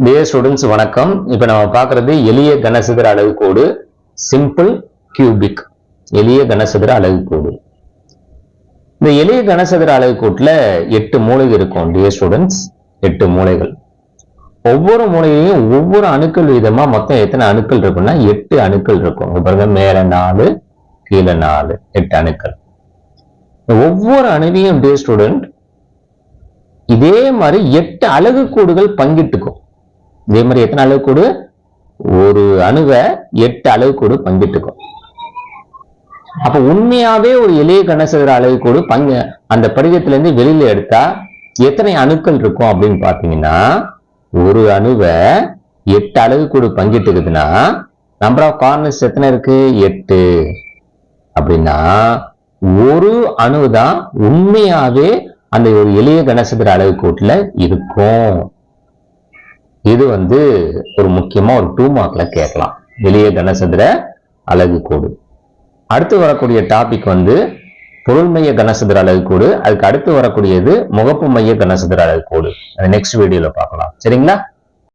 Dear students வணக்கம். இப்ப நம்ம பார்க்கிறது எளிய கனசதுர அலகுக்கோடு, சிம்பிள் கியூபிக். எளிய கனசதுர அலகுக்கோடு. இந்த எளிய கனசதுர அலகுக்கோட்டுல 8 மூலைகள் இருக்கும் டியர் ஸ்டூடெண்ட்ஸ். 8 மூலைகள். ஒவ்வொரு மூலையிலையும் ஒவ்வொரு அணுக்கள் விதமா மொத்தம் எத்தனை அணுக்கள் இருக்குன்னா 8 அணுக்கள் இருக்கும். பாருங்க, மேல 4, கீழே 4, 8 அணுக்கள். ஒவ்வொரு அணுவையும் டியர் ஸ்டூடெண்ட் இதே மாதிரி 8 அலகுக்கூடுகள் பங்கிட்டுக்கும். இதே மாதிரி எத்தனை அலகுக்கூடு? ஒரு அணுவை 8 அலகுக்கூடு பங்கிட்டுக்கும். அப்ப உண்மையாவே ஒரு எளிய கனசதுர அலகுக்கூடு அந்த படிகத்திலிருந்து வெளியில எடுத்தா எத்தனை அணுக்கள் இருக்கும் அப்படின்னு பாத்தீங்கன்னா, ஒரு அணுவை 8 அலகுக்கூடு பங்கிட்டுக்குதுன்னா நம்பர் ஆஃப் கார்னர்ஸ் எத்தனை இருக்கு? 8. அப்படின்னா ஒரு அணுதான் உண்மையாவே அந்த ஒரு எளிய கனசதுர அலகுக்கூட்டுல இருக்கும். இது ஒரு முக்கியமா ஒரு 2 மார்க்ல கேட்கலாம். எளிய கனசதுர அலகுக்கோடு. அடுத்து வரக்கூடிய டாபிக் பொருள் மைய கனசதுர அலகுக்கோடு. அதுக்கு அடுத்து வரக்கூடியது முகப்பு மைய கனசதுர அலகுக்கோடு. நெக்ஸ்ட் வீடியோல பார்க்கலாம். சரிங்களா?